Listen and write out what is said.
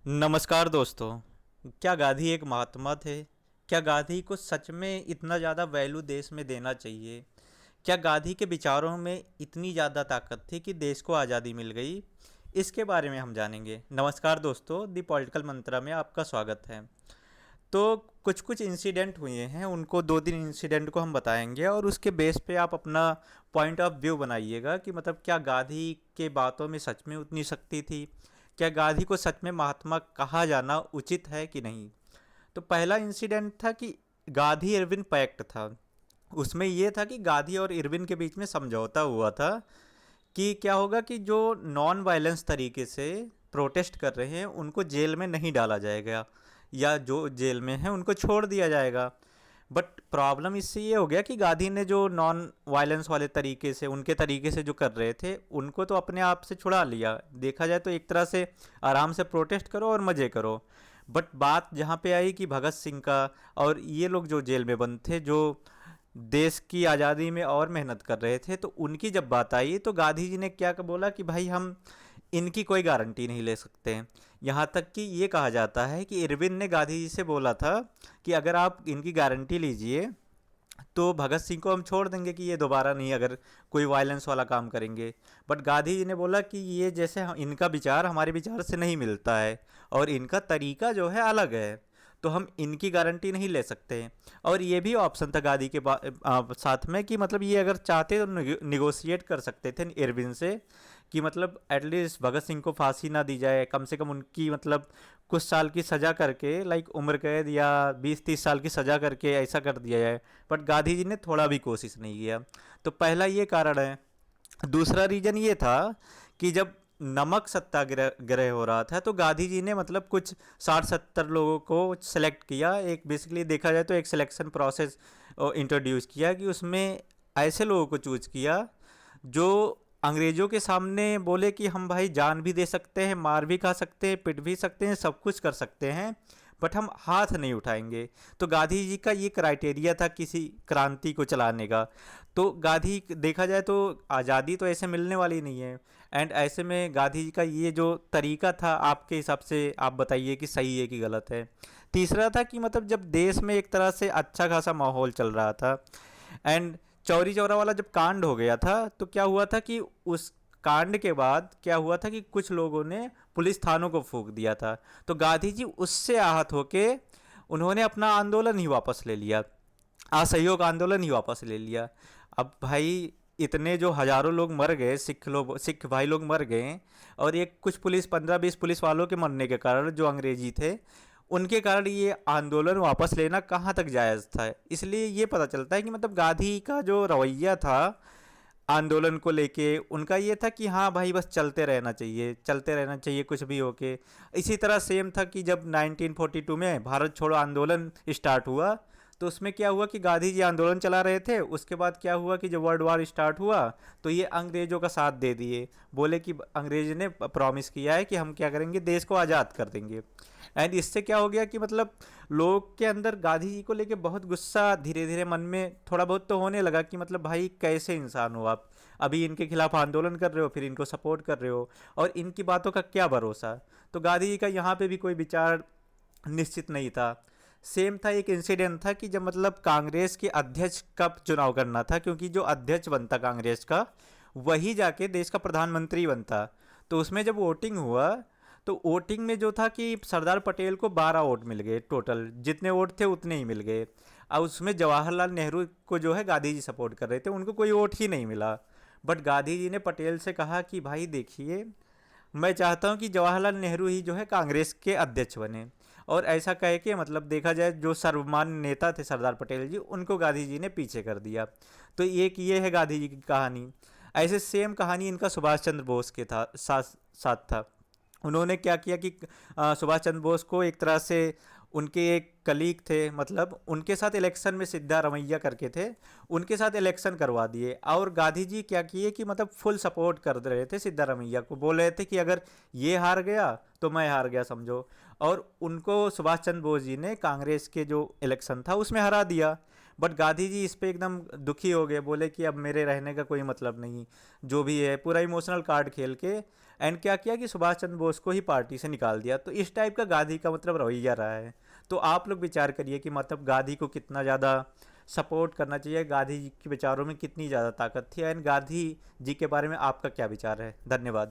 नमस्कार दोस्तों। क्या गांधी एक महात्मा थे? क्या गांधी को सच में इतना ज़्यादा वैल्यू देश में देना चाहिए? क्या गांधी के विचारों में इतनी ज़्यादा ताकत थी कि देश को आज़ादी मिल गई? इसके बारे में हम जानेंगे। नमस्कार दोस्तों, दी पॉलिटिकल मंत्रा में आपका स्वागत है। तो कुछ कुछ इंसिडेंट हुए हैं, उनको दो तीन इंसिडेंट को हम बताएंगे और उसके बेस पे आप अपना पॉइंट ऑफ व्यू बनाइएगा कि मतलब क्या गांधी के बातों में सच में उतनी शक्ति थी? क्या गांधी को सच में महात्मा कहा जाना उचित है कि नहीं? तो पहला इंसिडेंट था कि गांधी इरविन पैक्ट था। उसमें यह था कि गांधी और इरविन के बीच में समझौता हुआ था कि क्या होगा कि जो नॉन वायलेंस तरीके से प्रोटेस्ट कर रहे हैं उनको जेल में नहीं डाला जाएगा, या जो जेल में हैं उनको छोड़ दिया जाएगा। बट प्रॉब्लम इससे ये हो गया कि गांधी ने जो नॉन वायलेंस वाले तरीके से, उनके तरीके से जो कर रहे थे, उनको तो अपने आप से छुड़ा लिया। देखा जाए तो एक तरह से आराम से प्रोटेस्ट करो और मज़े करो। बट बात जहाँ पे आई कि भगत सिंह का और ये लोग जो जेल में बंद थे, जो देश की आज़ादी में और मेहनत कर रहे थे, तो उनकी जब बात आई तो गांधी जी ने क्या बोला कि भाई हम इनकी कोई गारंटी नहीं ले सकते हैं। यहाँ तक कि ये कहा जाता है कि इरविन ने गांधी जी से बोला था कि अगर आप इनकी गारंटी लीजिए तो भगत सिंह को हम छोड़ देंगे कि ये दोबारा नहीं अगर कोई वायलेंस वाला काम करेंगे। बट गांधी जी ने बोला कि ये जैसे इनका विचार हमारे विचार से नहीं मिलता है और इनका तरीका जो है अलग है, तो हम इनकी गारंटी नहीं ले सकते। और ये भी ऑप्शन था गांधी के साथ में कि मतलब ये अगर चाहते तो निगोशिएट कर सकते थे इरविन से कि मतलब एटलीस्ट भगत सिंह को फांसी ना दी जाए, कम से कम उनकी मतलब कुछ साल की सज़ा करके, लाइक उम्र कैद या 20-30 साल की सज़ा करके ऐसा कर दिया जाए। बट गांधी जी ने थोड़ा भी कोशिश नहीं किया। तो पहला ये कारण है। दूसरा रीज़न ये था कि जब नमक सत्याग्रह ग्रह हो रहा था तो गांधी जी ने मतलब कुछ 60-70 लोगों को सेलेक्ट किया। एक बेसिकली देखा जाए तो एक सिलेक्शन प्रोसेस इंट्रोड्यूस किया कि उसमें ऐसे लोगों को चूज किया जो अंग्रेज़ों के सामने बोले कि हम भाई जान भी दे सकते हैं, मार भी खा सकते हैं, पिट भी सकते हैं, सब कुछ कर सकते हैं, बट हम हाथ नहीं उठाएंगे। तो गांधी जी का ये क्राइटेरिया था किसी क्रांति को चलाने का। तो गांधी देखा जाए तो आज़ादी तो ऐसे मिलने वाली नहीं है। एंड ऐसे में गांधी जी का ये जो तरीका था, आपके हिसाब से आप बताइए कि सही है कि गलत है। तीसरा था कि मतलब जब देश में एक तरह से अच्छा खासा माहौल चल रहा था एंड चौरी चौरा वाला जब कांड हो गया था तो क्या हुआ था कि उस कांड के बाद क्या हुआ था कि कुछ लोगों ने पुलिस थानों को फूंक दिया था। तो गांधी जी उससे आहत होके उन्होंने अपना आंदोलन ही वापस ले लिया, असहयोग आंदोलन ही वापस ले लिया। अब भाई इतने जो हजारों लोग मर गए, सिख भाई लोग मर गए, और एक कुछ पुलिस 15-20 पुलिस वालों के मरने के कारण जो अंग्रेजी थे उनके कारण ये आंदोलन वापस लेना कहाँ तक जायज़ था। इसलिए ये पता चलता है कि मतलब गांधी का जो रवैया था आंदोलन को लेके, उनका ये था कि हाँ भाई बस चलते रहना चाहिए, चलते रहना चाहिए कुछ भी होके। इसी तरह सेम था कि जब 1942 में भारत छोड़ो आंदोलन स्टार्ट हुआ तो उसमें क्या हुआ कि गांधी जी आंदोलन चला रहे थे। उसके बाद क्या हुआ कि जब वर्ल्ड वार स्टार्ट हुआ तो ये अंग्रेज़ों का साथ दे दिए, बोले कि अंग्रेज ने प्रॉमिस किया है कि हम क्या करेंगे, देश को आज़ाद कर देंगे। एंड इससे क्या हो गया कि मतलब लोग के अंदर गांधी जी को लेके बहुत गुस्सा धीरे धीरे मन में थोड़ा बहुत तो होने लगा कि मतलब भाई कैसे इंसान हो आप, अभी इनके खिलाफ आंदोलन कर रहे हो, फिर इनको सपोर्ट कर रहे हो, और इनकी बातों का क्या भरोसा। तो गांधी जी का यहाँ पे भी कोई विचार निश्चित नहीं था। सेम था, एक इंसिडेंट था कि जब मतलब कांग्रेस के अध्यक्ष का चुनाव करना था, क्योंकि जो अध्यक्ष बनता कांग्रेस का वही जाके देश का प्रधानमंत्री बनता। तो उसमें जब वोटिंग हुआ तो वोटिंग में जो था कि सरदार पटेल को 12 वोट मिल गए, टोटल जितने वोट थे उतने ही मिल गए। और उसमें जवाहरलाल नेहरू को जो है गांधी जी सपोर्ट कर रहे थे, उनको कोई वोट ही नहीं मिला। बट गांधी जी ने पटेल से कहा कि भाई देखिए, मैं चाहता हूं कि जवाहरलाल नेहरू ही जो है कांग्रेस के अध्यक्ष बने। और ऐसा कह के मतलब देखा जाए जो सर्वमान्य नेता थे सरदार पटेल जी, उनको गांधी जी ने पीछे कर दिया। तो एक ये है गांधी जी की कहानी। ऐसे सेम कहानी इनका सुभाष चंद्र बोस के था साथ साथ था। उन्होंने क्या किया कि सुभाष चंद्र बोस को एक तरह से उनके एक कलीग थे, मतलब उनके साथ इलेक्शन में सिद्धारमैया करके थे, उनके साथ इलेक्शन करवा दिए। और गांधी जी क्या किए कि मतलब फुल सपोर्ट कर रहे थे सिद्धारमैया को, बोल रहे थे कि अगर ये हार गया तो मैं हार गया समझो। और उनको सुभाष चंद्र बोस जी ने कांग्रेस के जो इलेक्शन था उसमें हरा दिया। बट गांधी जी इस पे एकदम दुखी हो गए, बोले कि अब मेरे रहने का कोई मतलब नहीं, जो भी है पूरा इमोशनल कार्ड खेल के एंड क्या किया कि सुभाष चंद्र बोस को ही पार्टी से निकाल दिया। तो इस टाइप का गांधी का मतलब रवैया रहा है। तो आप लोग विचार करिए कि मतलब गांधी को कितना ज़्यादा सपोर्ट करना चाहिए, गांधी जी के विचारों में कितनी ज़्यादा ताकत थी, एंड गांधी जी के बारे में आपका क्या विचार है। धन्यवाद।